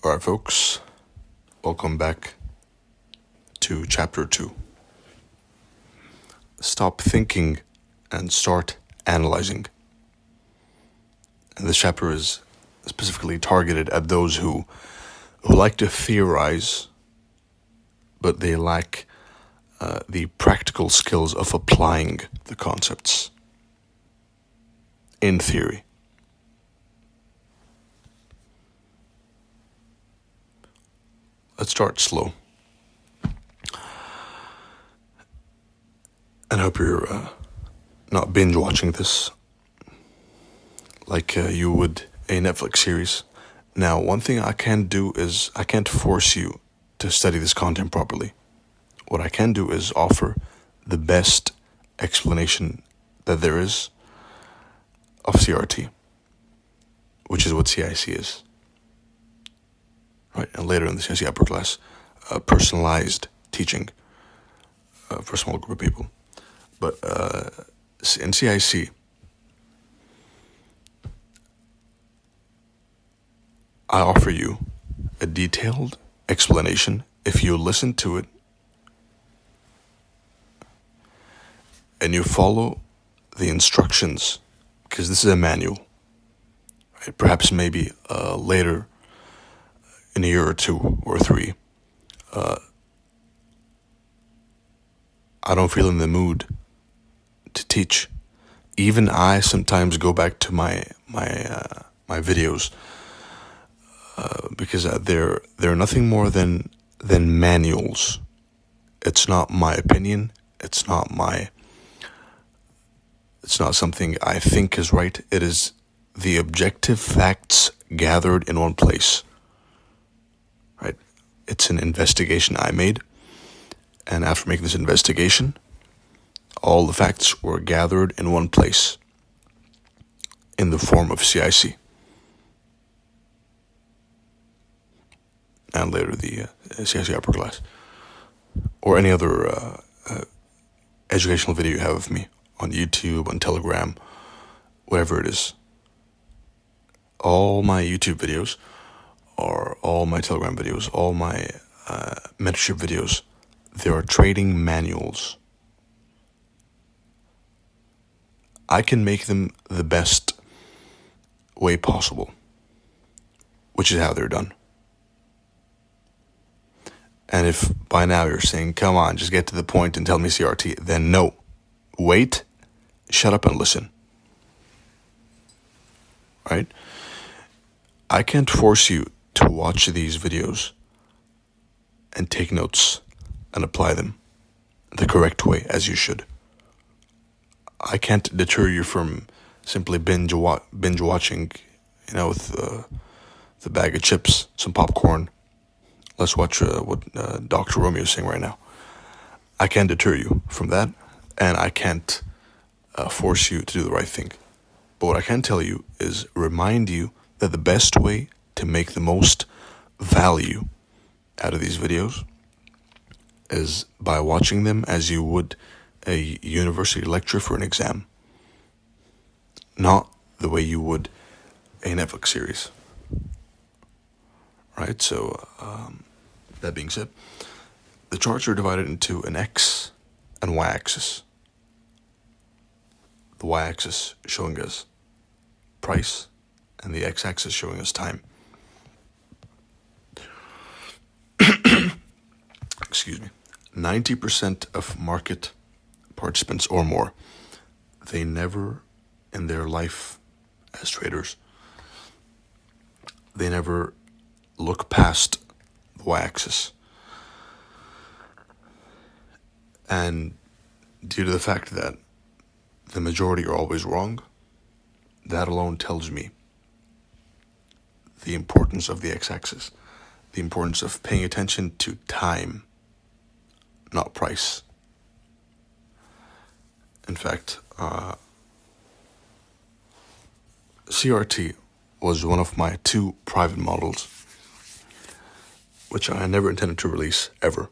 Alright, folks, welcome back to Chapter 2. Stop thinking and start analyzing. And this chapter is specifically targeted at those who like to theorize, but they lack the practical skills of applying the concepts in theory. Let's start slow. And I hope you're not binge watching this like you would a Netflix series. Now, one thing I can't do is I can't force you to study this content properly. What I can do is offer the best explanation that there is of CRT, which is what CIC is. Right, and later in the CIC upper class, personalized teaching for a small group of people. But in CIC, I offer you a detailed explanation if you listen to it and you follow the instructions, because this is a manual. Right? Perhaps maybe later in a year or 2 or 3, I don't feel in the mood to teach. Even I sometimes go back to my videos because they're nothing more than manuals. It's not my opinion. It's not something I think is right. It is the objective facts gathered in one place. Right? It's an investigation I made, and after making this investigation, all the facts were gathered in one place in the form of CIC. And later the CIC upper class. Or any other educational video you have of me on YouTube, on Telegram, whatever it is. All my YouTube videos, or all my Telegram videos, all my mentorship videos, they are trading manuals. I can make them the best way possible, which is how they're done. And if by now you're saying, come on, just get to the point and tell me CRT, then no. Wait, shut up and listen. Right? I can't force you to watch these videos and take notes and apply them the correct way as you should. I can't deter you from simply binge watching, with the bag of chips, some popcorn. Let's watch what Dr. Romeo is saying right now. I can't deter you from that, and I can't force you to do the right thing. But what I can tell you is remind you that the best way to make the most value out of these videos is by watching them as you would a university lecture for an exam, not the way you would a Netflix series. Right, so that being said, the charts are divided into an X and Y axis. The Y axis showing us price, and the X axis showing us time. Excuse me. 90% of market participants or more, they never in their life as traders, they never look past the y-axis. And due to the fact that the majority are always wrong, that alone tells me the importance of the x-axis, the importance of paying attention to time, not price. In fact, CRT was one of my 2 private models, which I never intended to release, ever.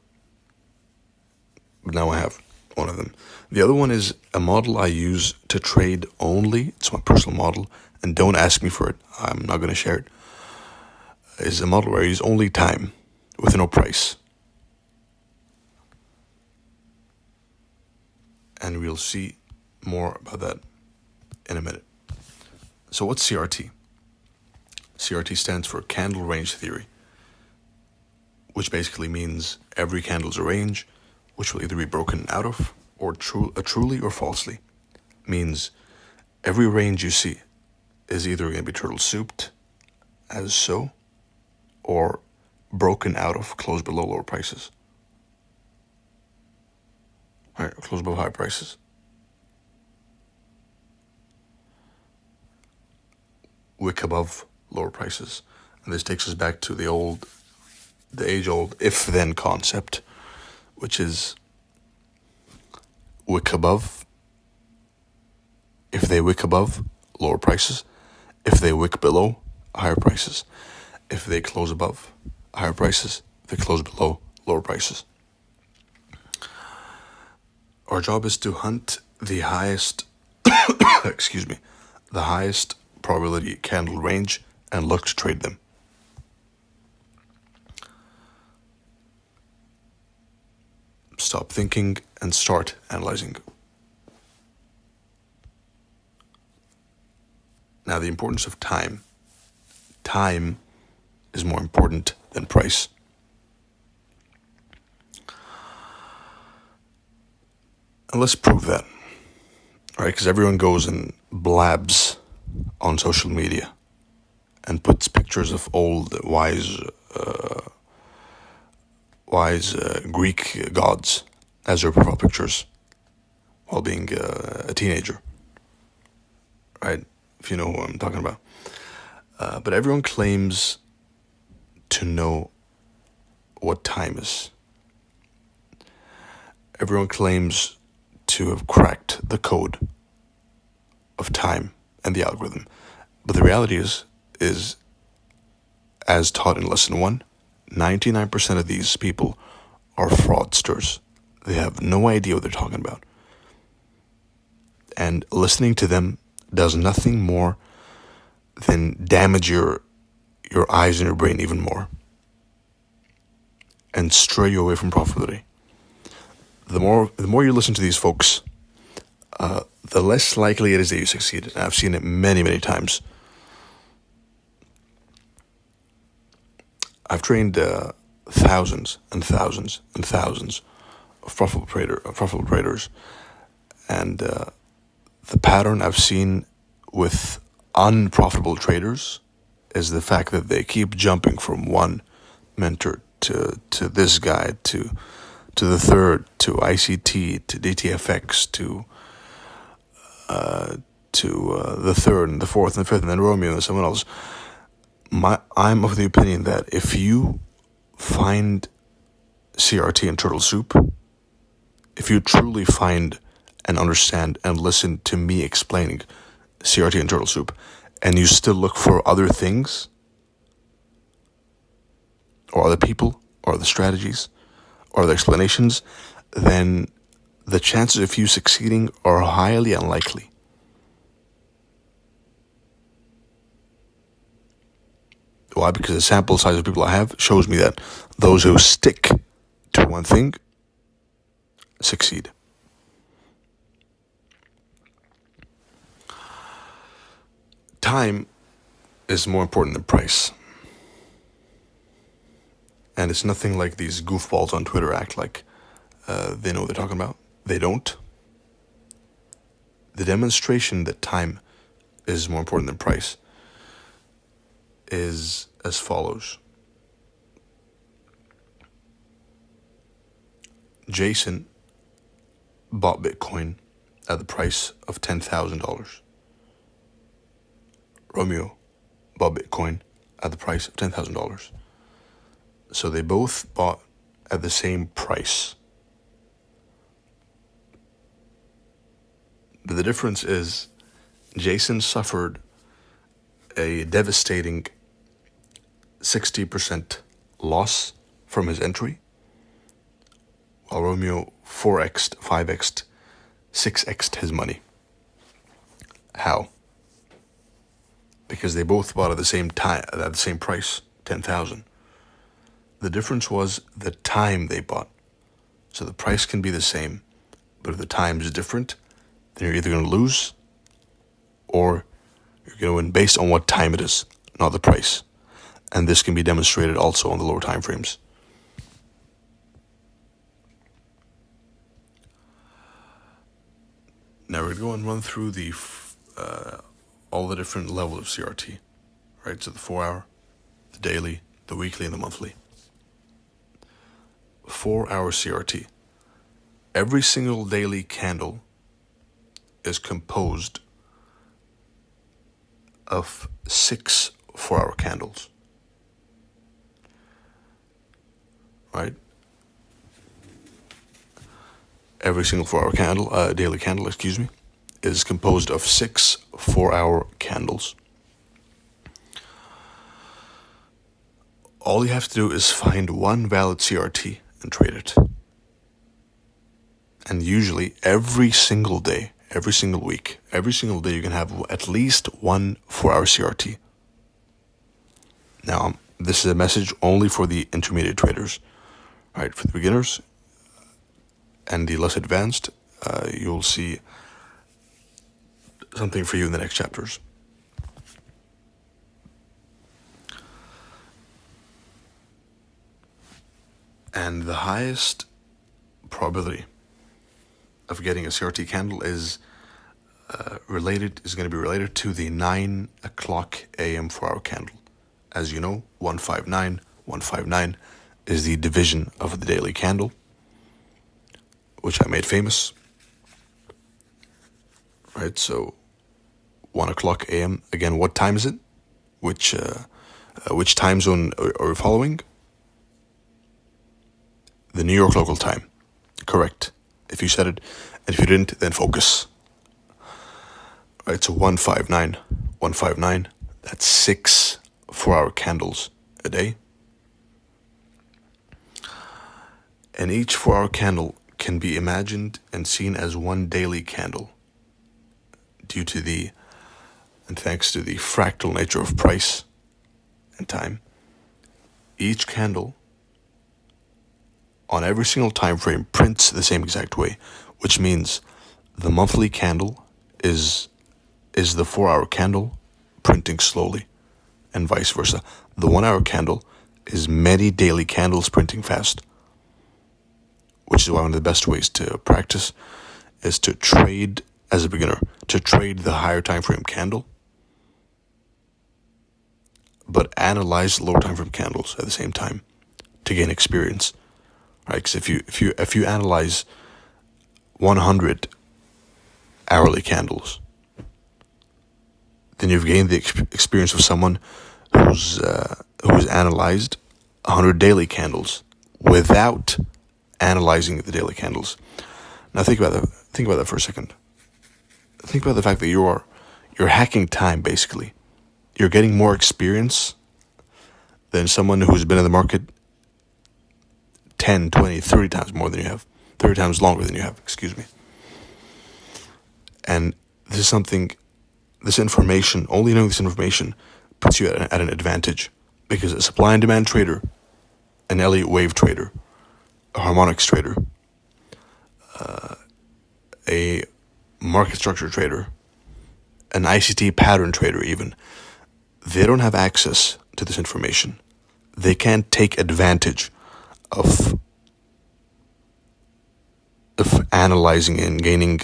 But now I have one of them. The other one is a model I use to trade only. It's my personal model, and don't ask me for it. I'm not going to share it. is a model where I use only time with no price. And we'll see more about that in a minute. So what's CRT? CRT stands for candle range theory, which basically means every candle's a range, which will either be broken out of or truly or falsely. Means every range you see is either going to be turtle souped as so, or broken out of close below lower prices. All right, close above high prices. Wick above lower prices. And this takes us back to the age-old if-then concept, which is wick above. If they wick above, lower prices. If they wick below, higher prices. If they close above, higher prices. If they close below, lower prices. Our job is to hunt the highest, the highest probability candle range and look to trade them. Stop thinking and start analyzing. Now, the importance of time. Time is more important than price. And let's prove that, right? Because everyone goes and blabs on social media and puts pictures of old wise Greek gods as their profile pictures while being a teenager, right? If you know who I'm talking about. But everyone claims to know what time is. Everyone claims to have cracked the code of time and the algorithm. But the reality is as taught in lesson 1, 99% of these people are fraudsters. They have no idea what they're talking about. And listening to them does nothing more than damage your eyes and your brain even more and stray you away from profitability. The more you listen to these folks, the less likely it is that you succeed. And I've seen it many, many times. I've trained thousands and thousands and thousands of profitable traders, and the pattern I've seen with unprofitable traders is the fact that they keep jumping from one mentor to this guy to the third, to ICT, to DTFX, to the third and the fourth and the fifth, and then Romeo and someone else. I'm of the opinion that if you find CRT and turtle soup, if you truly find and understand and listen to me explaining CRT and turtle soup, and you still look for other things, or other people, or the strategies, or the explanations, then the chances of you succeeding are highly unlikely. Why? Because the sample size of people I have shows me that those who stick to one thing succeed. Time is more important than price. And it's nothing like these goofballs on Twitter act like they know what they're talking about. They don't. The demonstration that time is more important than price is as follows. Jason bought Bitcoin at the price of $10,000. Romeo bought Bitcoin at the price of $10,000. So they both bought at the same price. But the difference is Jason suffered a devastating 60% loss from his entry, while Romeo 4x'd, 5x'd, 6x'd his money. How? Because they both bought at the same time, at the same price, 10,000. The difference was the time they bought. So the price can be the same, but if the time is different, then you're either going to lose or you're going to win based on what time it is, not the price. And this can be demonstrated also on the lower time frames. Now we're going to go and run through the all the different levels of CRT, right? So the 4-hour, the daily, the weekly, and the monthly. 4-hour CRT. Every single daily candle is composed of 6 4-hour candles, right? Every single 4-hour candle, daily candle, is composed of 6 4-hour candles. All you have to do is find one valid CRT and trade it. And usually every single day, every single week, every single day you can have at least one 4-hour CRT. Now, this is a message only for the intermediate traders, right? For the beginners and the less advanced, you'll see something for you in the next chapters. And the highest probability of getting a CRT candle is going to be related to the 9 o'clock a.m. 4-hour candle. As you know, 159 is the division of the daily candle, which I made famous. Right, so 1 o'clock a.m. Again, what time is it? Which time zone are we following? The New York local time. Correct. If you said it, and if you didn't, then focus. Right, so 159, that's 6 4-hour candles a day. And each 4-hour candle can be imagined and seen as one daily candle due to and thanks to the fractal nature of price and time. Each candle on every single time frame prints the same exact way, which means the monthly candle is the 4-hour candle printing slowly, and vice versa. The 1-hour candle is many daily candles printing fast, which is why one of the best ways to practice is to trade as a beginner, to trade the higher time frame candle, but analyze lower time frame candles at the same time to gain experience. Right? Because if you analyze 100 hourly candles, then you've gained the experience of someone who's analyzed 100 daily candles without analyzing the daily candles. Now think about that. Think about that for a second. Think about the fact that you're hacking time. Basically, you're getting more experience than someone who's been in the market 10, 20, 30 times more than you have, 30 times longer than you have. Excuse me. And this is something. This information, only knowing this information, puts you at an advantage, because a supply and demand trader, an Elliott wave trader, a harmonics trader, a market structure trader, an ICT pattern trader even, they don't have access to this information. They can't take advantage of analyzing and gaining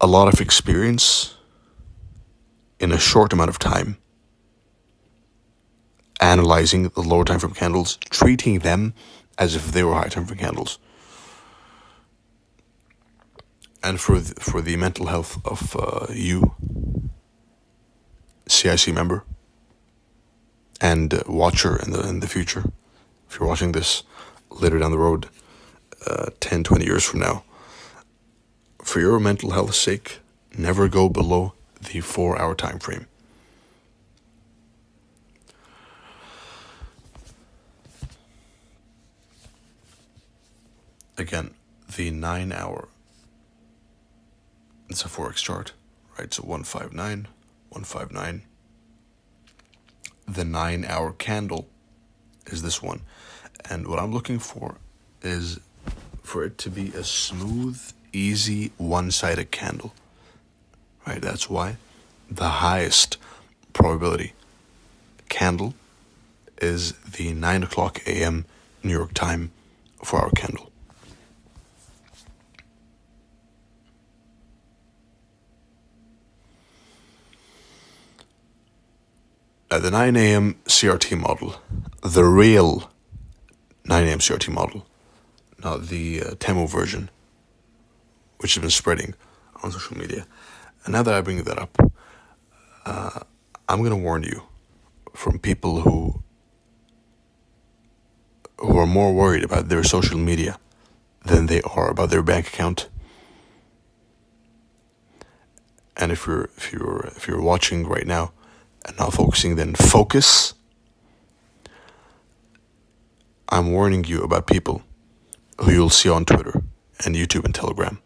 a lot of experience in a short amount of time, analyzing the lower time frame candles, treating them as if they were high time frame candles. And for the mental health of you, CIC member and watcher in the future, if you're watching this later down the road, 10, 20 years from now, for your mental health's sake, never go below the 4-hour time frame. Again, the 9-hour, it's a Forex chart, right? So 159. the 9-hour candle is this one. And what I'm looking for is for it to be a smooth, easy, one-sided candle. Right? That's why the highest probability candle is the 9 o'clock a.m. New York time 4-hour candle. The 9 a.m. CRT model, the real 9 a.m. CRT model, not the Temu version, which has been spreading on social media. And now that I bring that up, I'm going to warn you from people who are more worried about their social media than they are about their bank account. And if you're watching right now and not focusing, then focus. I'm warning you about people who you'll see on Twitter and YouTube and Telegram.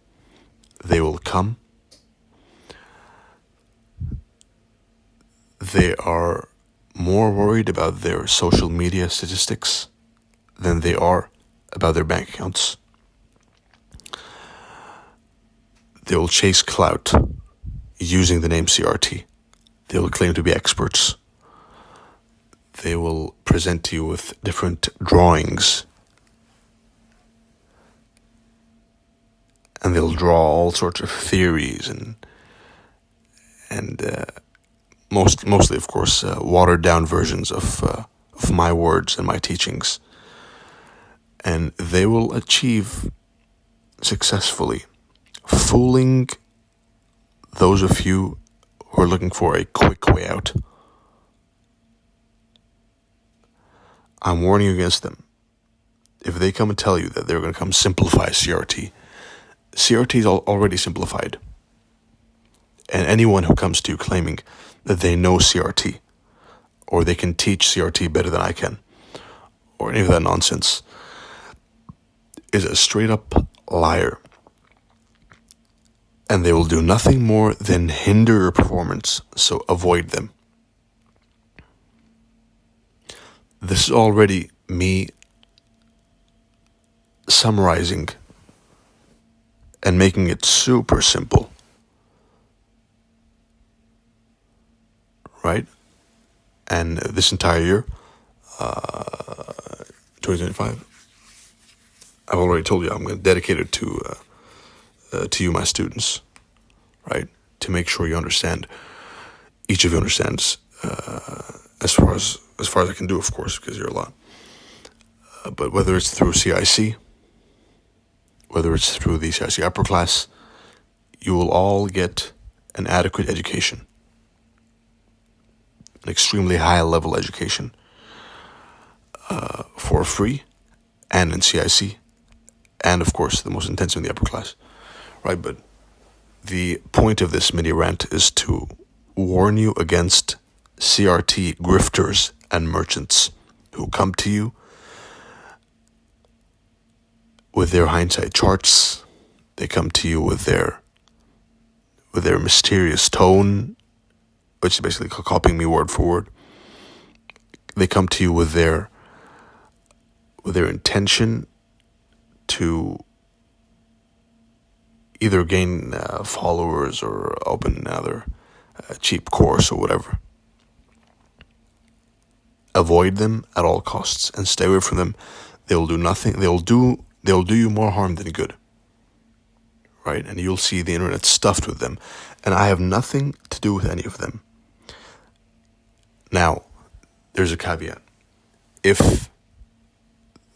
They will come. They are more worried about their social media statistics than they are about their bank accounts. They will chase clout using the name CRT. They will claim to be experts. They will present to you with different drawings. And they'll draw all sorts of theories and mostly, of course, watered down versions of my words and my teachings. And they will achieve successfully fooling those of you who are looking for a quick way out. I'm warning you against them. If they come and tell you that they're going to come simplify CRT is already simplified. And anyone who comes to you claiming that they know CRT, or they can teach CRT better than I can, or any of that nonsense, is a straight up liar. And they will do nothing more than hinder your performance, so avoid them. This is already me summarizing and making it super simple. Right? And this entire year, 2025, I've already told you I'm going to dedicate it to you, my students, right? To make sure you understand, each of you understands, as far as I can do, of course, because you're a lot. But whether it's through CIC, whether it's through the CIC upper class, you will all get an adequate education, an extremely high level education, for free, and in CIC, and of course the most intensive in the upper class, right? But the point of this mini rant is to warn you against CRT grifters and merchants who come to you with their hindsight charts. They come to you with their mysterious tone, which is basically copying me word for word. They come to you with their intention to either gain followers or open another cheap course or whatever. Avoid them at all costs and stay away from them. They'll do nothing. They'll do you more harm than good. Right? And you'll see the internet stuffed with them. And I have nothing to do with any of them. Now, there's a caveat. If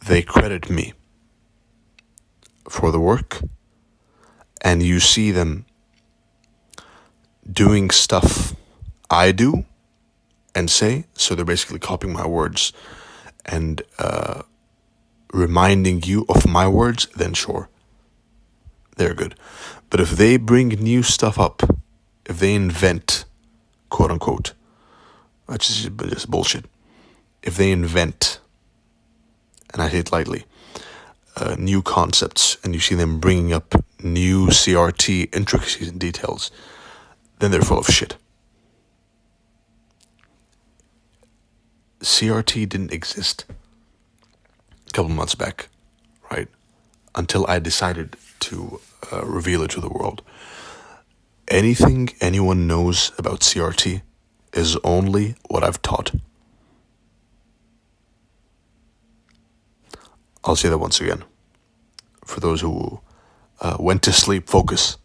they credit me for the work and you see them doing stuff I do and say, so they're basically copying my words and reminding you of my words, then sure, they're good. But if they bring new stuff up, if they invent, quote unquote, which is just bullshit, if they invent, and I say it lightly, new concepts, and you see them bringing up new CRT intricacies and details, then they're full of shit. CRT didn't exist a couple months back, right? Until I decided to reveal it to the world. Anything anyone knows about CRT is only what I've taught. I'll say that once again. For those who went to sleep, focus.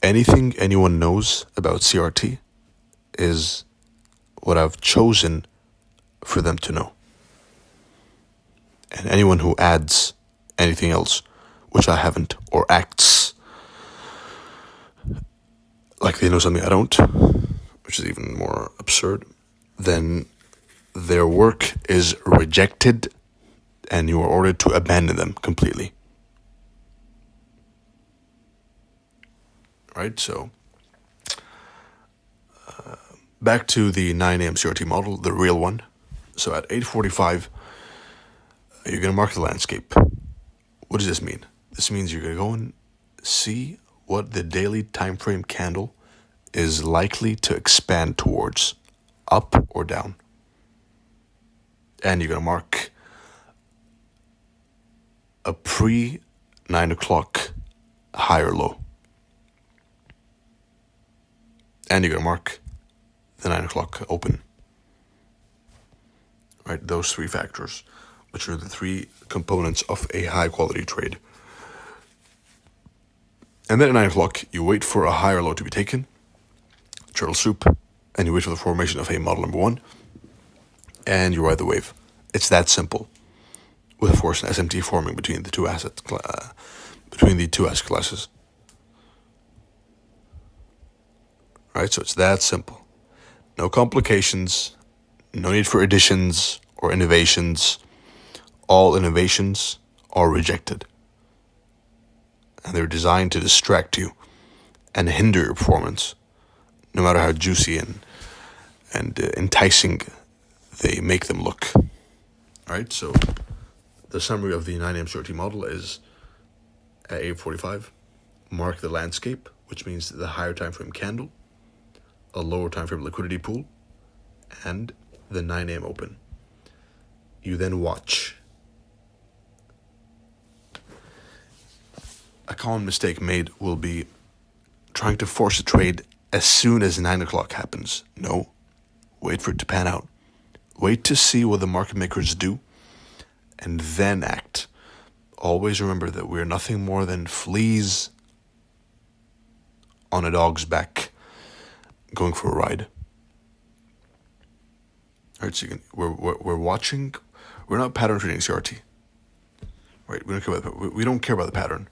Anything anyone knows about CRT is what I've chosen for them to know. And anyone who adds anything else, which I haven't, or acts like they know something I don't, which is even more absurd, then their work is rejected and you are ordered to abandon them completely. Right? So, back to the 9 a.m. CRT model, the real one. So at 8:45, you're going to mark the landscape. What does this mean? This means you're going to go and see what the daily time frame candle is likely to expand towards, up or down. And you're going to mark a pre-9 o'clock high or low. And you're going to mark the 9 o'clock open. Right, those three factors, which are the three components of a high quality trade. And then at 9 o'clock, you wait for a high or low to be taken, turtle soup, and you wait for the formation of a model number one, and you ride the wave. It's that simple. With, of course, an SMT forming between the two asset classes. Right, so it's that simple. No complications, no need for additions or innovations. All innovations are rejected. And they're designed to distract you and hinder your performance, no matter how juicy and enticing they make them look. Alright, so the summary of the 9 a.m. CRT model is at 8:45, mark the landscape, which means the higher time frame candle, a lower time frame liquidity pool, and the 9 a.m. open. You then watch. A common mistake made will be trying to force a trade as soon as 9 o'clock happens. No, wait for it to pan out. Wait to see what the market makers do, and then act. Always remember that we're nothing more than fleas on a dog's back, going for a ride. Alright, so we're watching. We're not pattern trading CRT. Right? We don't care about the pattern.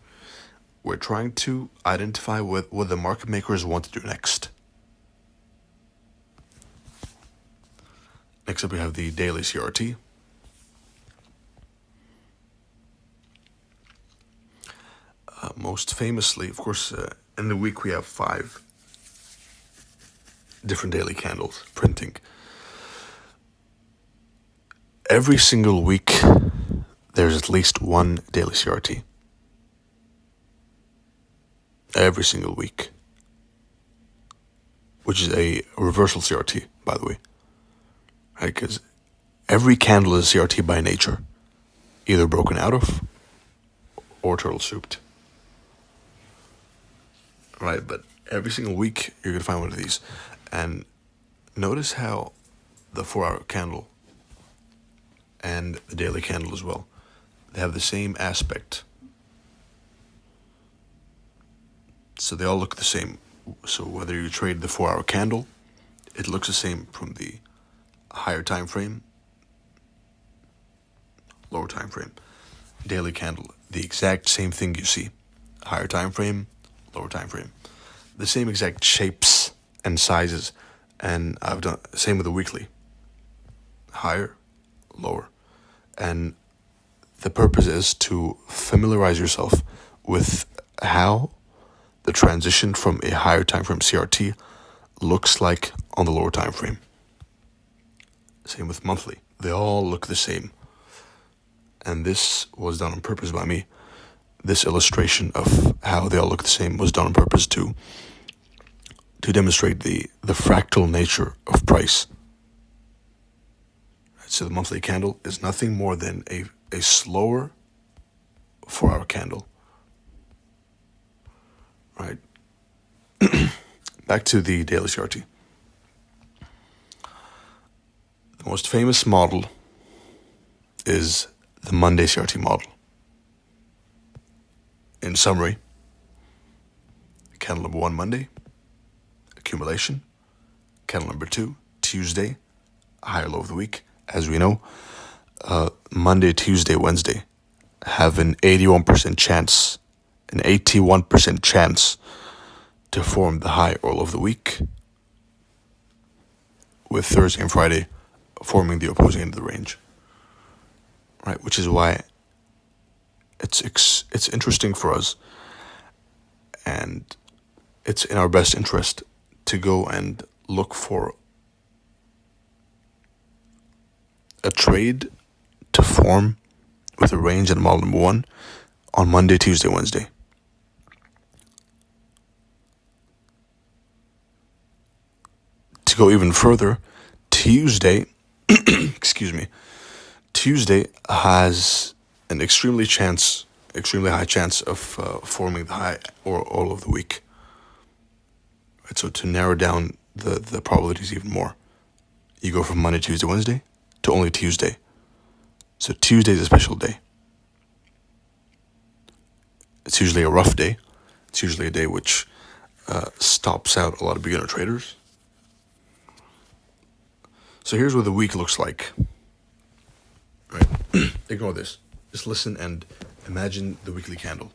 We're trying to identify what the market makers want to do next. Next up, we have the daily CRT. Most famously, of course, in the week we have 5 different daily candles printing. Every single week, there's at least one daily CRT. Every single week. Which is a reversal CRT, by the way. Right, because every candle is CRT by nature. Either broken out of or turtle souped. Right, but every single week you're going to find one of these. And notice how the 4-hour candle and the daily candle as well, they have the same aspect. So they all look the same. So whether you trade the 4-hour candle, it looks the same from the higher time frame, lower time frame. Daily candle, the exact same thing you see. Higher time frame, lower time frame. The same exact shapes and sizes. And I've done the same with the weekly. Higher, lower. And the purpose is to familiarize yourself with how the transition from a higher time frame CRT looks like on the lower time frame. Same with monthly. They all look the same. And this was done on purpose by me. This illustration of how they all look the same was done on purpose to demonstrate the fractal nature of price. So the monthly candle is nothing more than a slower 4-hour candle. Right? Back to the daily CRT. The most famous model is the Monday CRT model. In summary, candle number 1, Monday, accumulation. Candle number 2, Tuesday, higher low of the week. As we know, Monday, Tuesday, Wednesday have an 81% chance to form the high or low of the week, with Thursday and Friday forming the opposing end of the range. Right, which is why it's interesting for us, and it's in our best interest to go and look for a trade to form with a range and model number 1 on Monday, Tuesday, Wednesday. To go even further, Tuesday, Tuesday has an extremely high chance of forming the high or all of the week. Right, so to narrow down the probabilities even more, you go from Monday, Tuesday, Wednesday to only Tuesday. So Tuesday is a special day. It's usually a rough day. It's usually a day which stops out a lot of beginner traders. So here's what the week looks like. Right? Ignore this. Just listen and imagine the weekly candle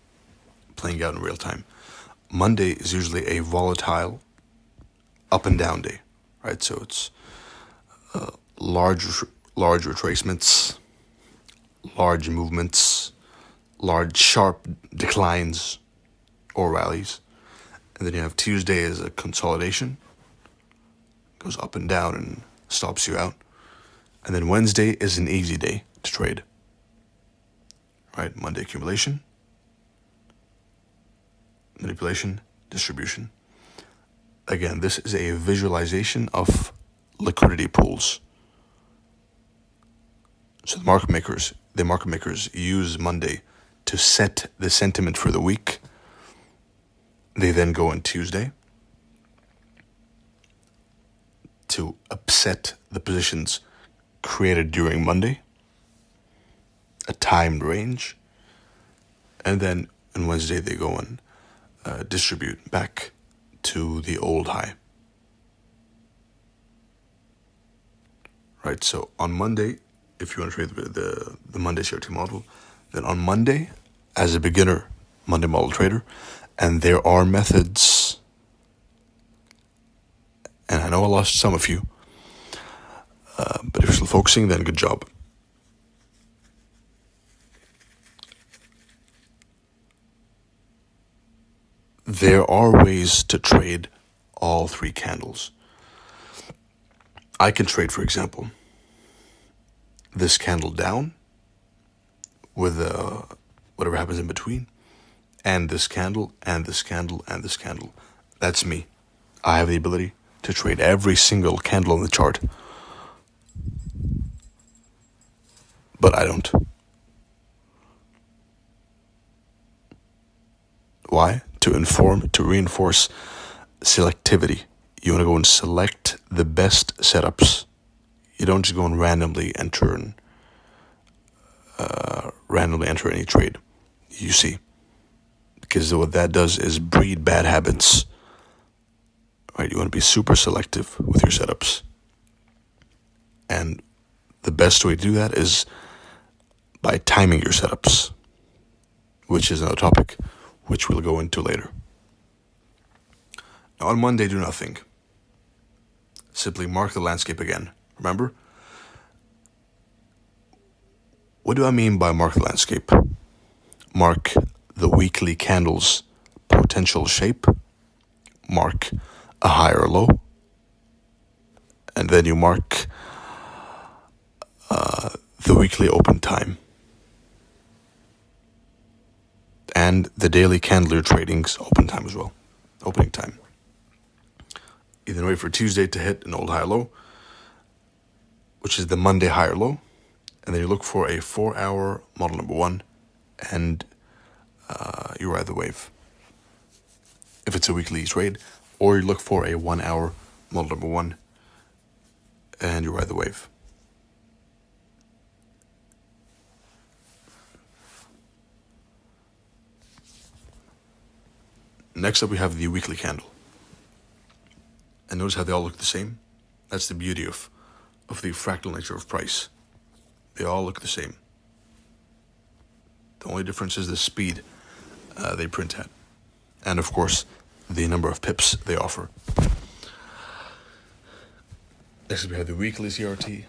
playing out in real time. Monday is usually a volatile up and down day, right? So it's large retracements, large movements, large sharp declines or rallies. And then you have Tuesday as a consolidation, goes up and down and stops you out. And then Wednesday is an easy day to trade. Right? Monday accumulation, manipulation, distribution. Again, this is a visualization of liquidity pools. So the market makers use Monday to set the sentiment for the week. They then go on Tuesday to upset the positions created during Monday, a timed range, and then on Wednesday they go and distribute back to the old high. Right, so on Monday, if you want to trade the Monday CRT model, then on Monday, as a beginner Monday model trader, and there are methods, and I know I lost some of you, but if you're still focusing, then good job. There are ways to trade all 3 candles. I can trade, for example, this candle down with whatever happens in between, and this candle, and this candle, and this candle. That's me. I have the ability to trade every single candle on the chart. But I don't. Why? To reinforce selectivity. You want to go and select the best setups. You don't just go and randomly enter any trade you see. Because what that does is breed bad habits. Right? You want to be super selective with your setups. And the best way to do that is by timing your setups, which is another topic which we'll go into later. Now on Monday, do nothing. Simply mark the landscape again. Remember? What do I mean by mark the landscape? Mark the weekly candle's potential shape. Mark a high or low. And then you mark the weekly open time. And the daily candle trading's open time as well. Opening time. You then wait for Tuesday to hit an old high low, which is the Monday high or low, and then you look for a 4-hour model number 1, and you ride the wave if it's a weekly trade, or you look for a 1-hour model number 1 and you ride the wave. Next up we have the weekly candle, and notice how they all look the same. That's the beauty of the fractal nature of price. They all look the same. The only difference is the speed they print at, and of course the number of pips they offer. Next we have the weekly CRT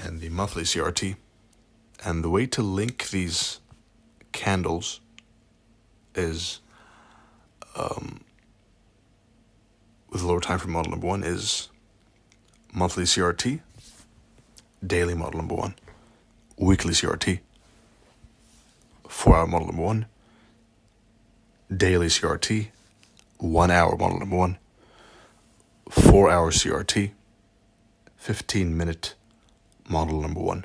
and the monthly CRT, and the way to link these candles is with lower time frame model number 1 is monthly CRT, daily model number 1, weekly CRT, 4-hour model number 1, daily CRT, 1-hour model number 1, 4-hour CRT, 15-minute model number 1.